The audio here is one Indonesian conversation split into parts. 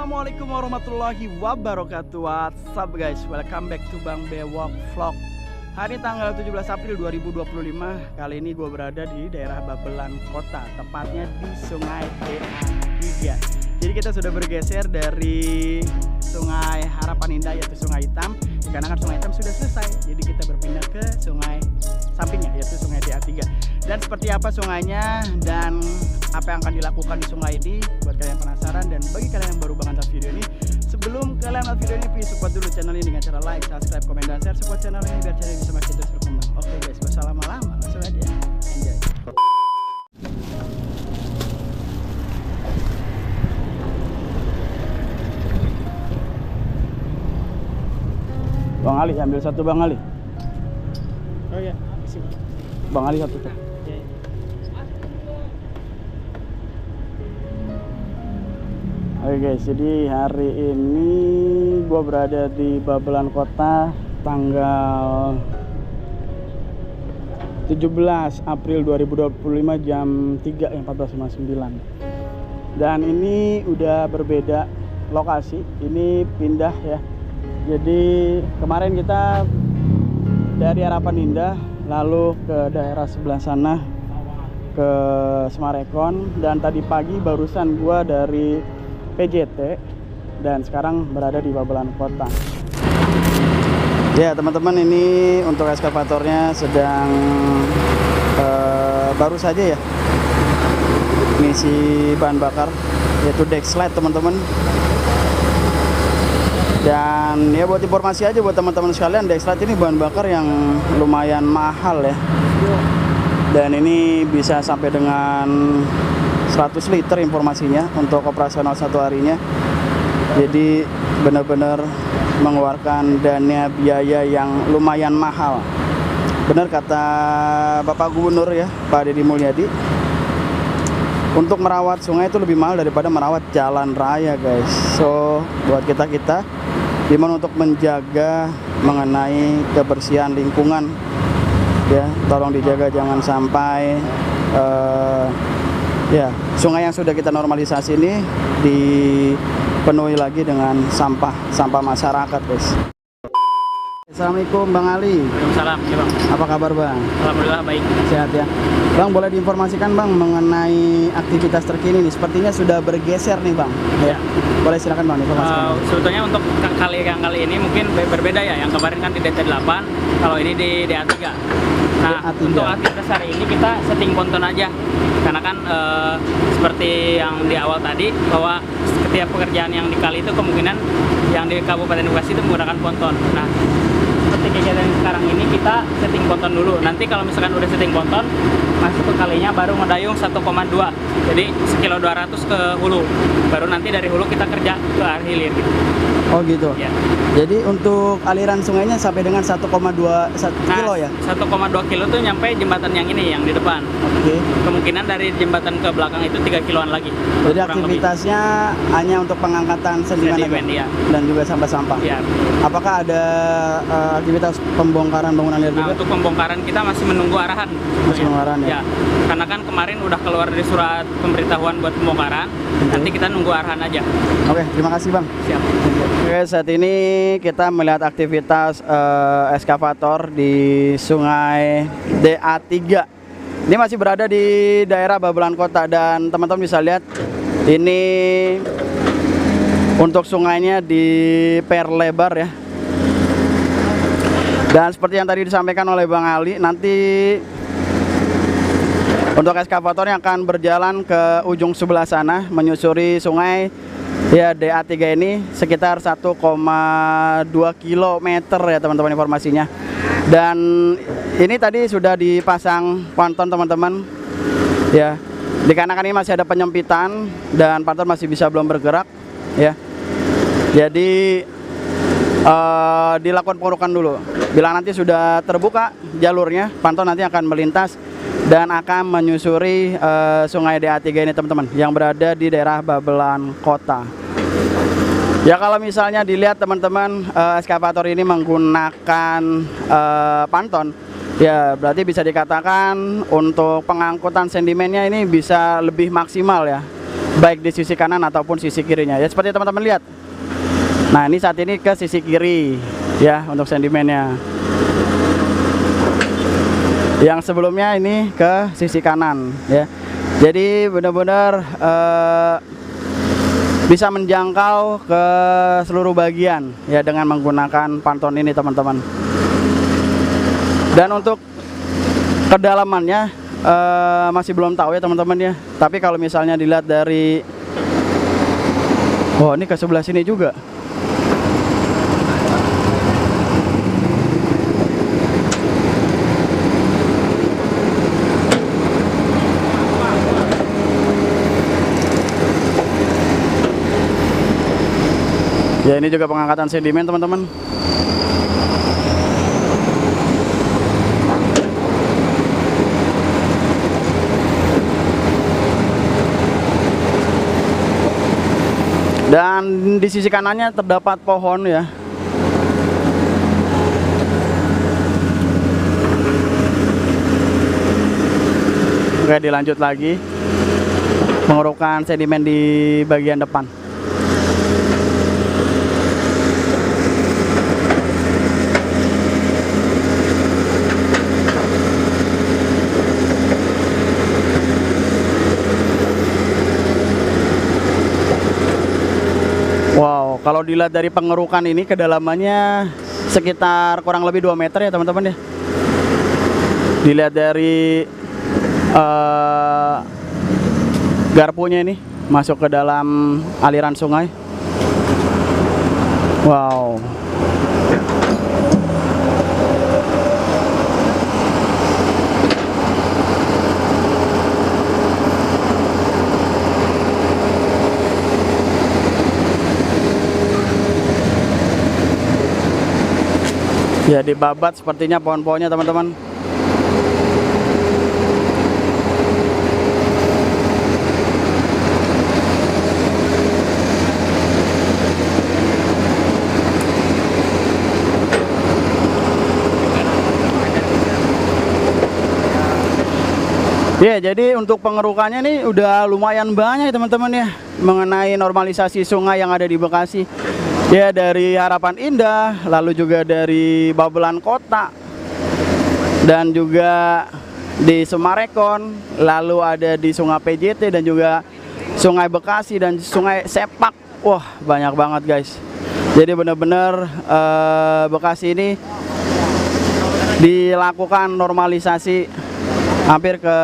Assalamualaikum warahmatullahi wabarakatuh. What's up guys, welcome back to Bang Bewok Vlog. Hari tanggal 17 April 2025. Kali ini gue berada di daerah Babelan Kota, tepatnya di Sungai DA3. Jadi kita sudah bergeser dari Sungai Harapan Indah, yaitu Sungai Hitam. Karena kan Sungai Hitam sudah selesai, jadi kita berpindah ke sungai sampingnya, yaitu Sungai DA3. Dan seperti apa sungainya dan apa yang akan dilakukan di sungai ini, buat kalian yang penasaran dan bagi kalian yang baru banget nonton video ini, sebelum kalian nonton video ini, please support dulu channel ini dengan cara like, subscribe, komen, dan share. Support channel ini biar channel bisa makin terus berkembang. Oke guys, gak usah lama-lama, langsung aja enjoy. Bang Ali, ambil satu Bang Ali. Oh ya, isi. Bang Ali satu tuh. Oke guys, jadi hari ini gua berada di Babelan Kota tanggal 17 April 2025 jam 3.14.59. Dan ini udah berbeda lokasi, ini pindah ya. Jadi kemarin kita dari Harapan Indah lalu ke daerah sebelah sana ke Semarekon, dan tadi pagi barusan gua dari PJT dan sekarang berada di Babelan Kota. Ya teman-teman, ini untuk eskavatornya sedang baru saja ya ngisi bahan bakar, yaitu deck slide teman-teman. Dan ya buat informasi aja buat teman-teman sekalian, deck slide ini bahan bakar yang lumayan mahal ya. Dan ini bisa sampai dengan 100 liter informasinya untuk operasional satu harinya. Jadi benar-benar mengeluarkan dana biaya yang lumayan mahal. Benar kata Bapak Gubernur ya, Pak Deddy Mulyadi, untuk merawat sungai itu lebih mahal daripada merawat jalan raya guys. So buat kita-kita gimana untuk menjaga mengenai kebersihan lingkungan ya, tolong dijaga jangan sampai ya sungai yang sudah kita normalisasi ini dipenuhi lagi dengan sampah masyarakat guys. Assalamualaikum Bang Ali. Waalaikumsalam, ya Bang. Apa kabar Bang? Alhamdulillah baik. Sehat ya Bang. Boleh diinformasikan Bang mengenai aktivitas terkini nih, sepertinya sudah bergeser nih Bang ya. Boleh silakan Bang informasikan. Sebetulnya untuk kali ini mungkin berbeda ya. Yang kemarin kan di DT8, kalau ini di DA3. Nah, DA3. untuk aktivitas hari ini kita setting ponton aja. Karena kan seperti yang di awal tadi, bahwa setiap pekerjaan yang di kali itu kemungkinan yang di Kabupaten Bekasi itu menggunakan ponton. Nah, seperti kegiatan sekarang ini kita setting ponton dulu. Nanti kalau misalkan udah setting ponton, masuk ke kalinya baru ngedayung 1,2. Jadi 1,2 kilo ke hulu. Baru nanti dari hulu kita kerja ke arah hilir gitu. Oh gitu ya. Jadi untuk aliran sungainya sampai dengan 1,2 kilo ya? 1,2 kilo tuh nyampe jembatan yang ini, yang di depan. Oke. Kemungkinan dari jembatan ke belakang itu 3 kiloan lagi. Jadi aktivitasnya hanya untuk pengangkatan sedimen ya. Dan juga sampah-sampah. Ya. Apakah ada aktivitas pembongkaran bangunan liar juga? Untuk pembongkaran kita masih menunggu arahan. Masih menunggu arahan ya? Karena kan kemarin udah keluar dari surat pemberitahuan buat pembongkaran. Nanti kita nunggu arahan aja. Oke, terima kasih Bang. Siap. Oke, saat ini kita melihat aktivitas eskavator di Sungai DA3. Ini masih berada di daerah Babelan Kota, dan teman-teman bisa lihat ini untuk sungainya diperlebar ya. Dan seperti yang tadi disampaikan oleh Bang Ali, nanti untuk eskavatornya akan berjalan ke ujung sebelah sana menyusuri sungai ya DA3 ini sekitar 1,2 kilometer ya teman-teman informasinya. Dan ini tadi sudah dipasang ponton teman-teman ya, dikarenakan ini masih ada penyempitan dan ponton masih bisa belum bergerak ya. Jadi dilakukan pengurukan dulu. Bila nanti sudah terbuka jalurnya, ponton nanti akan melintas dan akan menyusuri Sungai DA3 ini teman-teman, yang berada di daerah Babelan Kota. Ya kalau misalnya dilihat teman-teman, eskavator ini menggunakan ponton, ya berarti bisa dikatakan untuk pengangkutan sedimennya ini bisa lebih maksimal ya. baik di sisi kanan ataupun sisi kirinya ya, seperti teman-teman lihat. Nah ini saat ini ke sisi kiri ya untuk sedimennya. Yang sebelumnya ini ke sisi kanan ya. Jadi benar-benar bisa menjangkau ke seluruh bagian ya dengan menggunakan panton ini teman-teman. Dan untuk kedalamannya masih belum tahu ya teman-teman ya. Tapi kalau misalnya dilihat dari, oh ini ke sebelah sini juga. Ya ini juga pengangkatan sedimen teman-teman. Dan di sisi kanannya terdapat pohon ya. Oke, dilanjut lagi pengurukan sedimen di bagian depan. Wow, kalau dilihat dari pengerukan ini kedalamannya sekitar kurang lebih 2 meter ya teman-teman ya. Dilihat dari garpunya ini masuk ke dalam aliran sungai. Wow. Ya dibabat sepertinya pohon-pohonnya teman-teman. Ya jadi untuk pengerukannya nih udah lumayan banyak ya teman-teman ya, mengenai normalisasi sungai yang ada di Bekasi. Ya dari Harapan Indah, lalu juga dari Babelan Kota, dan juga di Sumarekon, lalu ada di Sungai PJT dan juga Sungai Bekasi dan Sungai Sepak. Wah banyak banget guys. Jadi benar-benar Bekasi ini dilakukan normalisasi hampir ke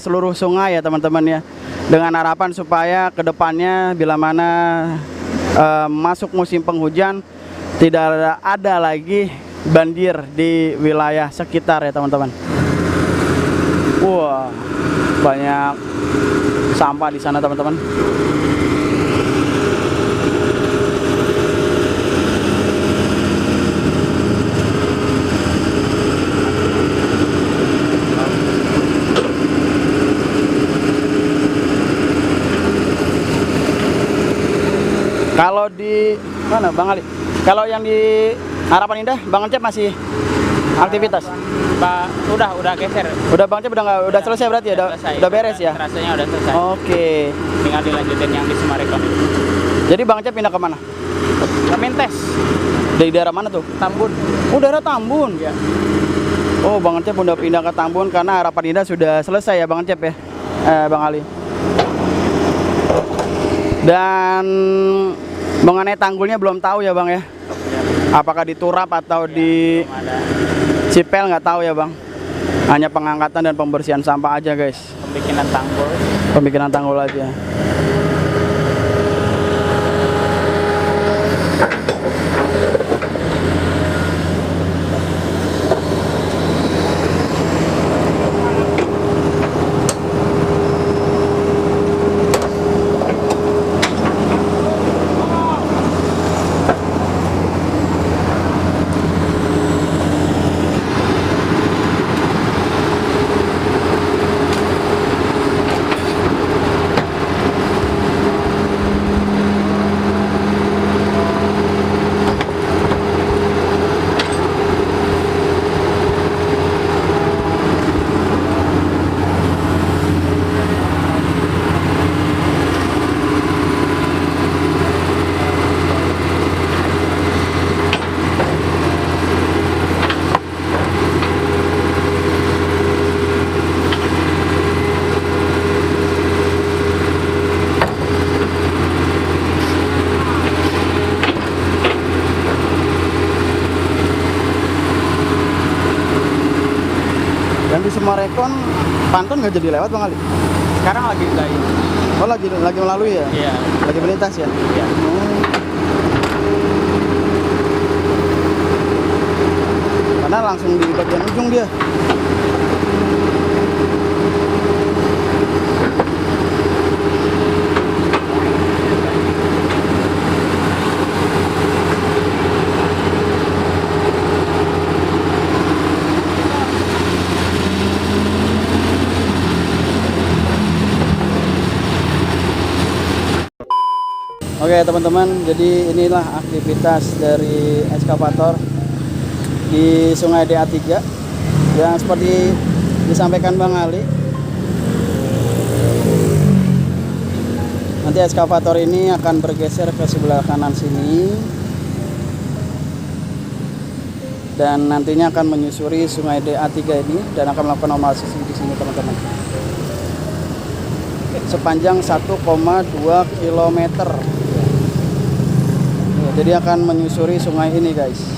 seluruh sungai ya teman-teman ya, dengan harapan supaya kedepannya bila mana masuk musim penghujan tidak ada lagi banjir di wilayah sekitar ya teman-teman. Wah banyak sampah di sana teman-teman. Kalau di mana Bang Ali? Kalau yang di Harapan Indah, Bang Cep masih aktivitas? Udah geser. Udah Bang Cep udah selesai berarti ya? Udah beres ya? Rasanya udah selesai. Oke. Tinggal dilanjutin yang di Sumarekon. Jadi Bang Cep pindah ke mana? Ke Mentes. Dari daerah mana tuh? Tambun. Oh daerah Tambun. Ya. Oh Bang Cep udah pindah ke Tambun karena Harapan Indah sudah selesai ya Bang Cep ya? Bang Ali. Dan mengenai tanggulnya belum tahu ya Bang ya? Apakah diturap atau di sipel nggak tahu ya Bang. Hanya pengangkatan dan pembersihan sampah aja guys. Pembikinan tanggul. Pembikinan tanggul aja. Sumarekon, Panton nggak jadi lewat Bang Ali? Sekarang lagi enggak ini. Oh lagi melalui ya? Iya. Lagi melintas ya? Iya. Karena langsung di bagian ujung dia. Oke teman-teman, jadi inilah aktivitas dari ekskavator di Sungai DA3 yang seperti disampaikan Bang Ali. Nanti ekskavator ini akan bergeser ke sebelah kanan sini dan nantinya akan menyusuri Sungai DA3 ini dan akan melakukan normalisasi di sini teman-teman. Sepanjang 1,2 km. Jadi akan menyusuri sungai ini guys.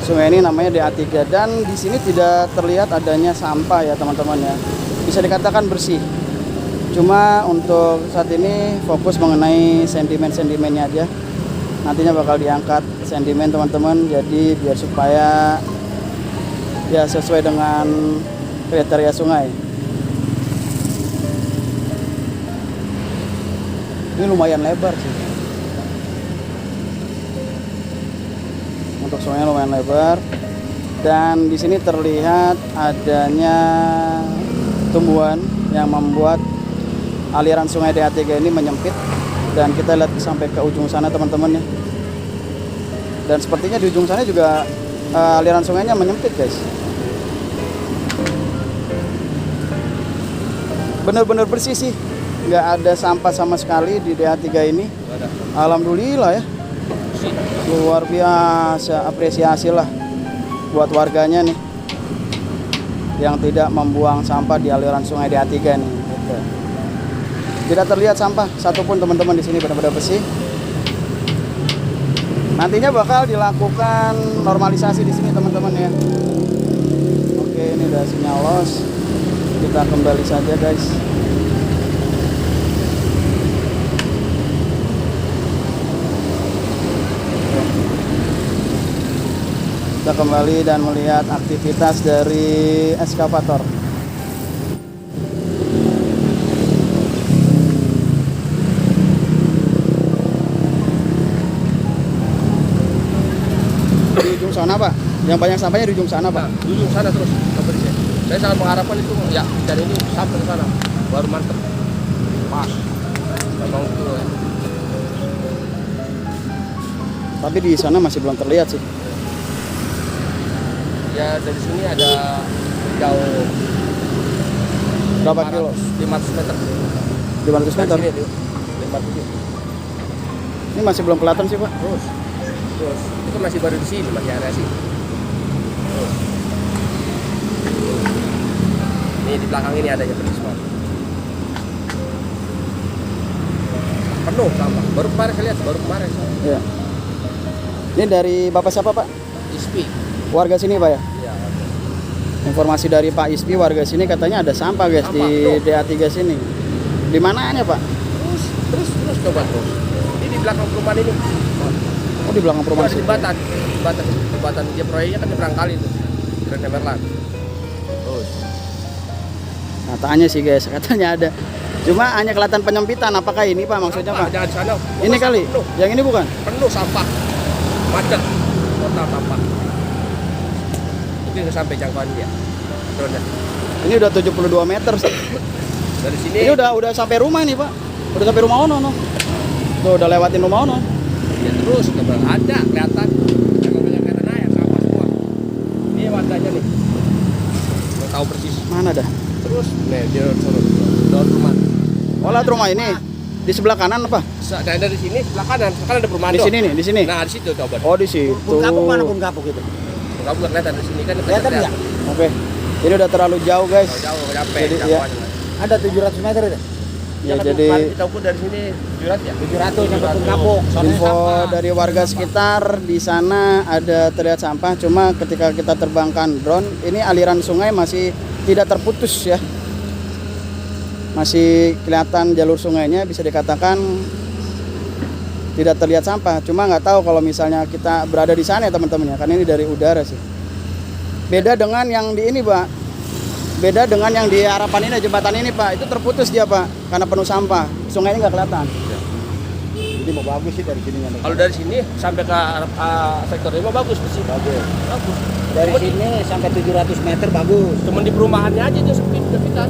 Sungai ini namanya DA3 dan di sini tidak terlihat adanya sampah ya teman-teman ya. Bisa dikatakan bersih. Cuma untuk saat ini fokus mengenai sentimen-sentimennya aja. Nantinya bakal diangkat sentimen teman-teman. Jadi biar supaya ya sesuai dengan kriteria sungai. Ini lumayan lebar sih. Untuk sungainya lumayan lebar dan di sini terlihat adanya tumbuhan yang membuat aliran Sungai DA3 ini menyempit dan kita lihat sampai ke ujung sana teman-teman ya. Dan sepertinya di ujung sana juga aliran sungainya menyempit guys. Bener-bener bersih sih. Nggak ada sampah sama sekali di DA3 ini. Alhamdulillah ya, luar biasa, apresiasi lah buat warganya nih yang tidak membuang sampah di aliran Sungai DA3 nih gitu. Tidak terlihat sampah satupun teman-teman di sini, benar-benar bersih. Nantinya bakal dilakukan normalisasi di sini teman-teman ya. Oke, ini udah sinyal los, kita kembali saja guys. Kita kembali dan melihat aktivitas dari ekskavator. Di ujung sana Pak, yang banyak sampahnya di ujung sana Pak. Di ujung sana terus sampai di sini. Saya sangat mengharapkan itu ya dan ini sampai ke sana baru mantep. Pas. Memang itu. Tapi di sana masih belum terlihat sih. Ya dari sini ada jauh Berapa kilo? 500 meter. 500 meter. Dari sini, 500. Ini masih belum kelihatan sih Pak. Terus itu masih baru di sini, masih ada sih. Ini di belakang ini ada yang semua. Penuh sampah. Baru kemarin saya lihat, baru kemarin. Ya. Ini dari Bapak siapa Pak? Ispi. Warga sini Pak ya? Iya. Informasi dari Pak Ispi, warga sini katanya ada sampah guys Sampah, di tuh. DA3 sini. Di mananya Pak? Terus coba terus. Ini di belakang perumahan ini. Oh di belakang perumahan Ada situ. jembatan dia proyeknya kan nyebrang kali itu. Grand Emerald. Terus. Katanya sih guys, katanya ada. Cuma hanya kelihatan penyempitan. Apakah ini Pak maksudnya Sampah, Pak? jangan di sana. Ini kali? Penuh, Yang ini bukan? penuh sampah. Macet. Total sampah. Itu yang sampai jangkauan dia. Drone. Ini udah 72 meter sih. Dari sini. Ini udah sampai rumah nih Pak. Udah sampai rumah Ono no. Tuh udah lewatin rumah Ono. Ya terus coba ada kelihatan. Jangan banyak kelihatan air sampah semua. Ini wadahnya nih. Mau tahu persis. Mana dah? Terus nih dia suruh daun rumah. Oh lihat rumah ini. Di sebelah kanan apa? Dari sini sebelah kanan, kan ada perumahan. Di tuh. sini nih, di sini. Nah, di situ coba. Oh di situ. Bun kapuk mana bun kapuk itu? Kamu nggak kelihatan di sini kan Kelihatan nggak? Oke. Ini udah terlalu jauh guys. Jauh nyampe Jadi, jangkauannya. Ada 700 meter itu. Ya, kan jadi kemarin kita ukur dari sini 700 ya. 700 yang betul kampung. info dari warga sekitar di sana ada terlihat sampah, cuma ketika kita terbangkan drone, ini aliran sungai masih tidak terputus ya. Masih kelihatan jalur sungainya, bisa dikatakan tidak terlihat sampah. Cuma nggak tahu kalau misalnya kita berada di sana ya teman-teman ya, karena ini dari udara sih. Beda dengan yang di ini, Pak. Beda dengan yang di harapan ini, jembatan ini, Pak. Itu terputus dia, Pak, karena penuh sampah. Sungainya nggak kelihatan. Jadi mau bagus sih dari sini. Kalau dari sini sampai ke sektor ini bagus sih. Bagus. Dari sini sampai 700 meter bagus. Cuman di perumahannya aja itu sepi kita.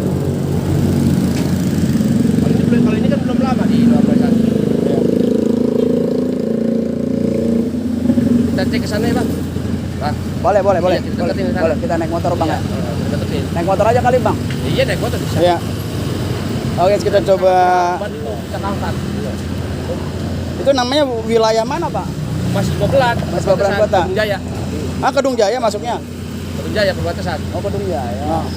Kalau ini kan belum lama di normalisasi. Ya. Kita cek ke sana ya, Bang. Bang. Boleh. Iya, kita deketin ke sana. Boleh, kita naik motor, Bang. Iya, Ya? kita deketin. Naik motor aja kali, Bang. Iya, naik motor bisa. Iya. Oke, kita coba. Ban itu kita angkat. Itu namanya wilayah mana, Pak? Masih Babelan. Masih Babelan Kota. Kedung Jaya. Kedung Jaya masuknya. Kedung Jaya perbatasan. Oh, Kedung Jaya. Oh.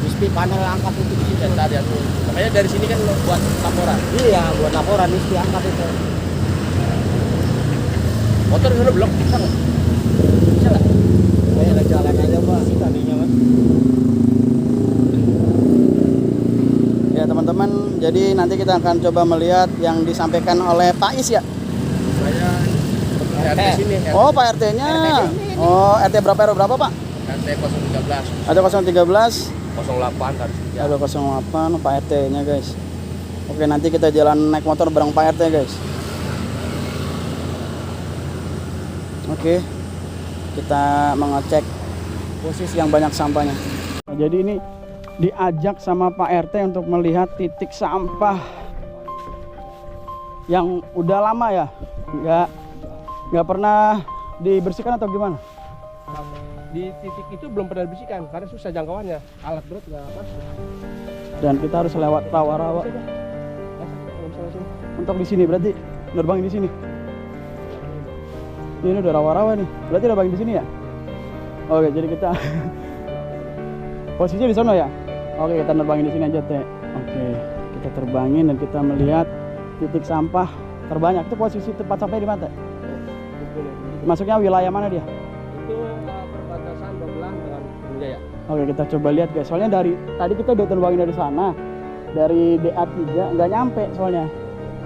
Dispi panel angkat itu di situ. Dan tadi aku. Makanya dari sini kan buat laporan. Iya, buat laporan dispi angkat itu. Motor di sana belum bisa nggak? Bisa nggak? Kayak jalan aja, Pak. Tadinya, Pak. Ya, teman-teman, jadi nanti kita akan coba melihat yang disampaikan oleh Pak Is ya. Saya RT sini. Oh, Pak RT-nya. Oh, RT berapa RW berapa, Pak? RT 013. Ada 013. 08 harus ya. Ada 08 Pak RT-nya, guys. Oke, nanti kita jalan naik motor bareng Pak RT, guys. Oke. Kita mengecek posisi yang banyak sampahnya. Nah, jadi ini diajak sama Pak RT untuk melihat titik sampah yang udah lama ya, nggak pernah dibersihkan atau gimana? Di titik itu belum pernah dibersihkan karena susah jangkauannya, alat berat nggak masuk. Dan kita harus lewat rawa-rawa. Untuk di sini berarti nerbangin di sini. Ini udah rawa-rawa nih, berarti nerbangin di sini ya? Oke, jadi kita posisinya di sana ya. Oke, kita nerbangin di sini aja, Teh. Oke, kita terbangin dan kita melihat titik sampah terbanyak. Itu posisi tempat sampahnya di mana, Teh? Masuknya wilayah mana dia? Itu perbatasan Babelan dengan Kedung Jaya. Oke, kita coba lihat, guys. Soalnya dari tadi kita udah terbangin dari sana, dari DA3 nggak nyampe soalnya.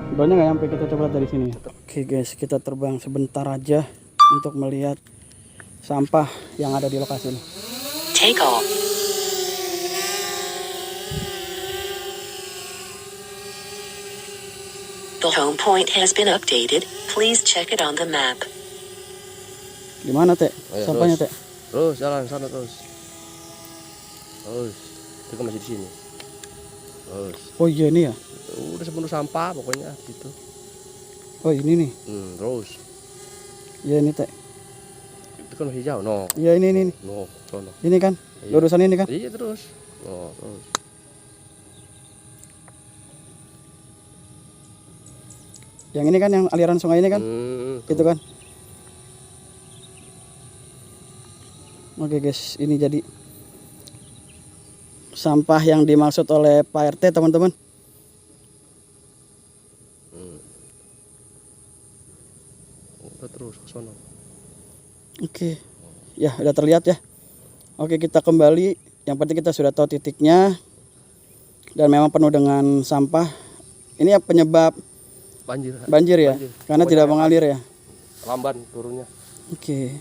Drone-nya nggak nyampe. Kita coba lihat dari sini. Oke, guys, kita terbang sebentar aja untuk melihat sampah yang ada di lokasi ini. Take off. The home point has been updated. Please check it on the map. Gimana, Teh? Oh, ya, Sampahnya, terus. Teh? Terus jalan sana terus. Itu kan masih di sini. Terus. Oh iya, ini ya. Udah sepenuh sampah pokoknya gitu. Oh, ini nih. Terus. Iya, ini, Teh. Itu kan masih jauh, no. Iya, ini. No, sono. Ini kan. Iya. Lurusan ini kan. Iya terus. No, terus. Yang ini kan yang aliran sungai ini kan. Itu kan. Oke, guys, ini jadi sampah yang dimaksud oleh Pak RT, teman-teman. Udah terus ke sono. Oke. Ya, udah terlihat ya. Oke, kita kembali. Yang penting kita sudah tahu titiknya. Dan memang penuh dengan sampah. Ini ya penyebab banjir ya. Banjir. Karena Pokoknya tidak mengalir ya. Lamban turunnya. Oke.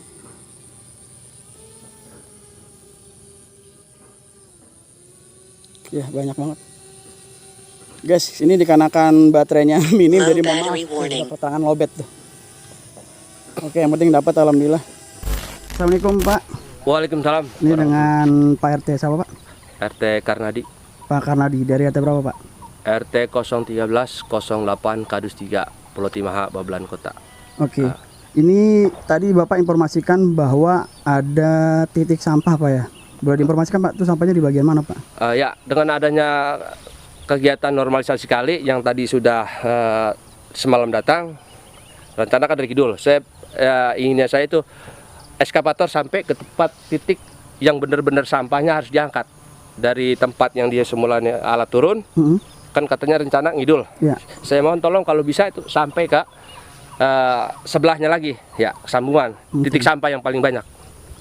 Ya, banyak banget. Guys, ini dikarenakan baterainya minim Low jadi mohon maaf battery warning. dapat tangan lobet tuh. Oke, yang penting dapat, alhamdulillah. Assalamualaikum, Pak. Waalaikumsalam. Ini dengan Pak RT siapa, Pak? RT Karnadi. Pak Karnadi, dari RT berapa, Pak? RT 013 08 Kadus 3 Pulau Timaha, Babelan Kota. Oke. Ini tadi Bapak informasikan bahwa ada titik sampah, Pak ya. Boleh diinformasikan, Pak, itu sampahnya di bagian mana, Pak? Ya, dengan adanya kegiatan normalisasi kali yang tadi sudah semalam datang, rencana kan dari Kidul. Inginnya saya itu eskavator sampai ke tempat titik yang benar-benar sampahnya harus diangkat dari tempat yang dia semulanya alat turun kan katanya rencana ngidul. Ya. Saya mohon tolong kalau bisa itu sampai ke sebelahnya lagi, ya sambungan titik sampah yang paling banyak.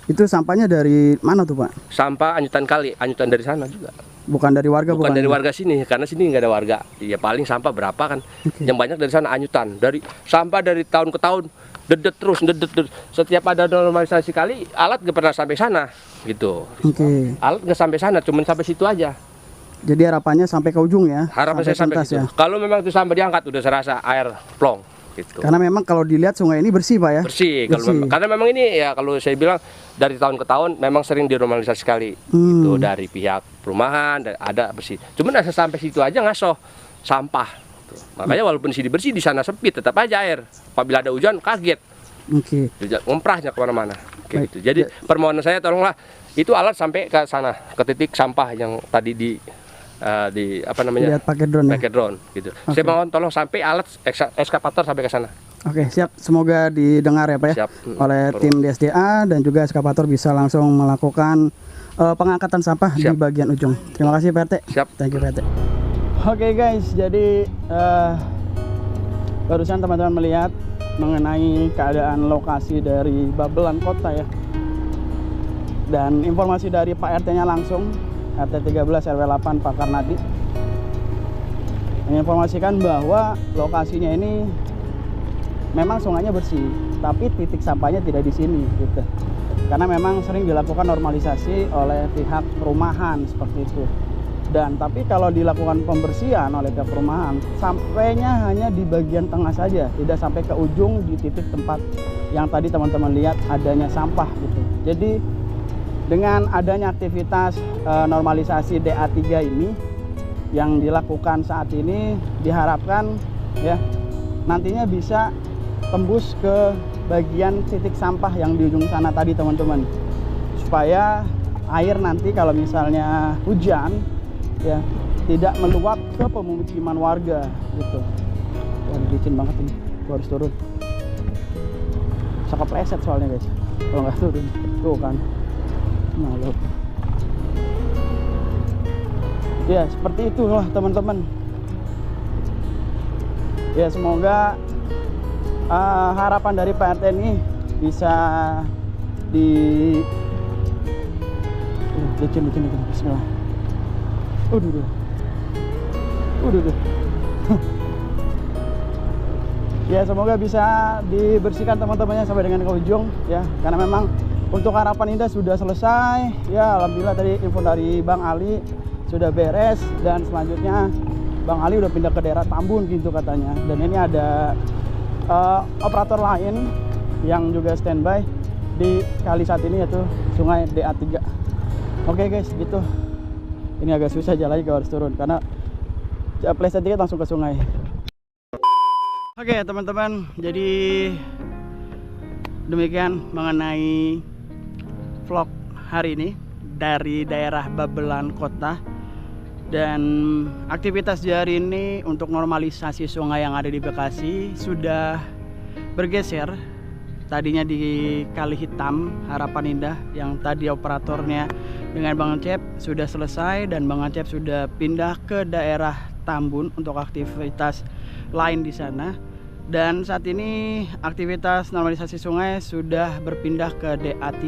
Itu sampahnya dari mana tuh Pak? Sampah anyutan kali, anyutan dari sana juga. Bukan dari warga? Bukan dari warga sini, karena sini nggak ada warga. Ya paling sampah berapa kan? Yang banyak dari sana anyutan. Dari sampah dari tahun ke tahun, dedet terus, dedet. Setiap ada normalisasi kali, alat nggak pernah sampai sana, gitu. Alat nggak sampai sana, cuma sampai situ aja. Jadi harapannya sampai ke ujung ya? Harapan saya sampai situ. Kalau memang itu sampah diangkat, udah serasa air plong. Gitu. Karena memang kalau dilihat sungai ini bersih Pak ya? Bersih. Karena memang ini ya kalau saya bilang dari tahun ke tahun memang sering dinormalisasi sekali. Itu dari pihak perumahan ada bersih. Cuman asal sampai situ aja ngasoh sampah. Tuh. Makanya walaupun di sini bersih di sana sepi tetap aja air. Apabila ada hujan kaget. Ngomprahnya kemana-mana. Gitu. Jadi permohonan saya tolonglah itu alat sampai ke sana ke titik sampah yang tadi di apa namanya? Lihat pakai drone. Pakai drone gitu. Saya mohon tolong sampai alat ekskavator sampai ke sana. Oke, siap. Semoga didengar ya Pak ya. Siap. Oleh tim DSDA dan juga ekskavator bisa langsung melakukan pengangkatan sampah di bagian ujung. Terima kasih Pak RT. Siap. Thank you Pak RT. Oke guys, jadi barusan teman-teman melihat mengenai keadaan lokasi dari Babelan Kota ya. Dan informasi dari Pak RT-nya langsung, RT 13 RW 8 Pak Karnadi, menginformasikan bahwa lokasinya ini memang sungainya bersih, tapi titik sampahnya tidak di sini gitu. Karena memang sering dilakukan normalisasi oleh pihak perumahan seperti itu. Dan tapi kalau dilakukan pembersihan oleh pihak perumahan, sampainya hanya di bagian tengah saja, tidak sampai ke ujung di titik tempat yang tadi teman-teman lihat adanya sampah gitu. Jadi dengan adanya aktivitas normalisasi DA3 ini yang dilakukan saat ini, diharapkan ya nantinya bisa tembus ke bagian titik sampah yang di ujung sana tadi teman-teman, supaya air nanti kalau misalnya hujan ya tidak meluap ke pemukiman warga gitu. Wah, licin banget ini, gua harus turun. Bisa kepleset soalnya guys kalau nggak turun. Tuh kan malu. Ya seperti itulah teman-teman. Ya semoga harapan dari Pak RT ini bisa di licin. Bismillah. Udah. Ya semoga bisa dibersihkan teman-temannya sampai dengan ke ujung ya, karena memang untuk harapan indah sudah selesai ya. Alhamdulillah tadi info dari Bang Ali sudah beres, dan selanjutnya Bang Ali udah pindah ke daerah Tambun gitu katanya. Dan ini ada operator lain yang juga standby di kali saat ini, yaitu sungai DA3. Oke guys, gitu. Ini agak susah jalannya, gue harus turun karena pleset dikit langsung ke sungai. Oke teman-teman, jadi demikian mengenai vlog hari ini dari daerah Babelan Kota. Dan aktivitas di hari ini untuk normalisasi sungai yang ada di Bekasi sudah bergeser. Tadinya di Kali Hitam Harapan Indah yang tadi operatornya dengan Bang Acep sudah selesai, dan Bang Acep sudah pindah ke daerah Tambun untuk aktivitas lain di sana. Dan saat ini aktivitas normalisasi sungai sudah berpindah ke DA3,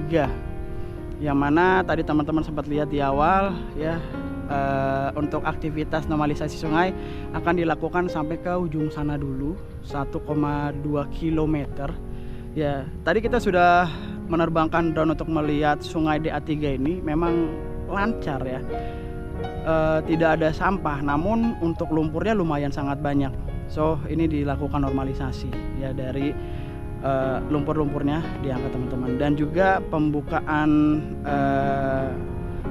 yang mana tadi teman-teman sempat lihat di awal ya. Untuk aktivitas normalisasi sungai akan dilakukan sampai ke ujung sana dulu, 1,2 km ya. Tadi kita sudah menerbangkan drone untuk melihat sungai DA3 ini, memang lancar ya, tidak ada sampah, namun untuk lumpurnya lumayan sangat banyak. So ini dilakukan normalisasi ya, dari lumpur-lumpurnya diangkat teman-teman, dan juga pembukaan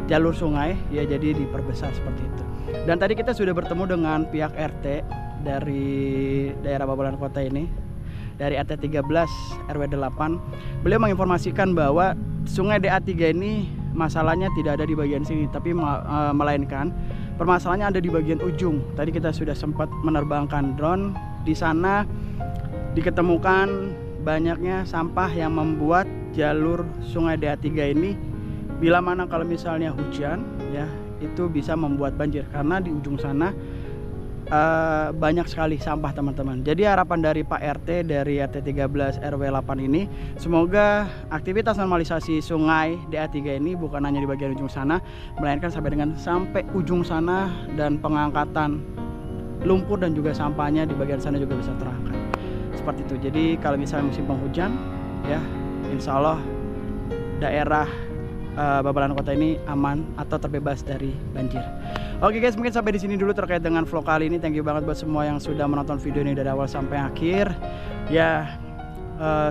jalur sungai ya, jadi diperbesar seperti itu. Dan tadi kita sudah bertemu dengan pihak RT dari daerah Babelan Kota ini, dari RT 13 RW 8. Beliau menginformasikan bahwa sungai DA3 ini masalahnya tidak ada di bagian sini, tapi melainkan permasalahannya ada di bagian ujung. Tadi kita sudah sempat menerbangkan drone di sana, diketemukan banyaknya sampah yang membuat jalur sungai DA3 ini bila mana kalau misalnya hujan ya, itu bisa membuat banjir, karena di ujung sana banyak sekali sampah teman-teman. Jadi harapan dari Pak RT dari RT 13 RW 8 ini, semoga aktivitas normalisasi sungai DA3 ini bukan hanya di bagian ujung sana, melainkan sampai ujung sana, dan pengangkatan lumpur dan juga sampahnya di bagian sana juga bisa terangkat. Seperti itu. Jadi kalau misalnya musim penghujan, ya insya Allah daerah Babelan Kota ini aman atau terbebas dari banjir. Oke guys, mungkin sampai di sini dulu terkait dengan vlog kali ini. Thank you banget buat semua yang sudah menonton video ini dari awal sampai akhir. Ya,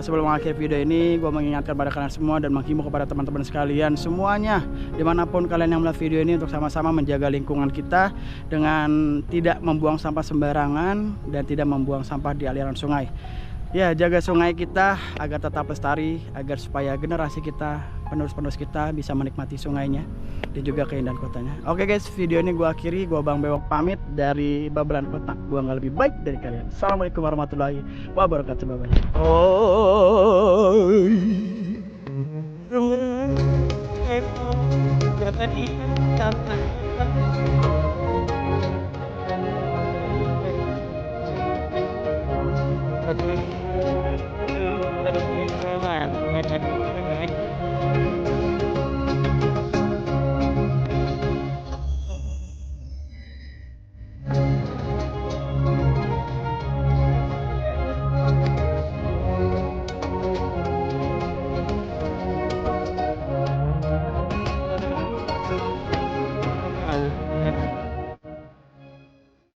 sebelum mengakhiri video ini, gue mengingatkan pada kalian semua dan menghimbau kepada teman-teman sekalian semuanya, dimanapun kalian yang melihat video ini, untuk sama-sama menjaga lingkungan kita dengan tidak membuang sampah sembarangan dan tidak membuang sampah di aliran sungai. Ya, jaga sungai kita agar tetap lestari, agar supaya generasi kita, penerus-penerus kita bisa menikmati sungainya dan juga keindahan kotanya. Oke guys, video ini gua akhiri. Gua Bang Bewok pamit dari Babelan Kota. Gua nggak lebih baik dari kalian. Assalamualaikum warahmatullahi wabarakatuh. Bye bye.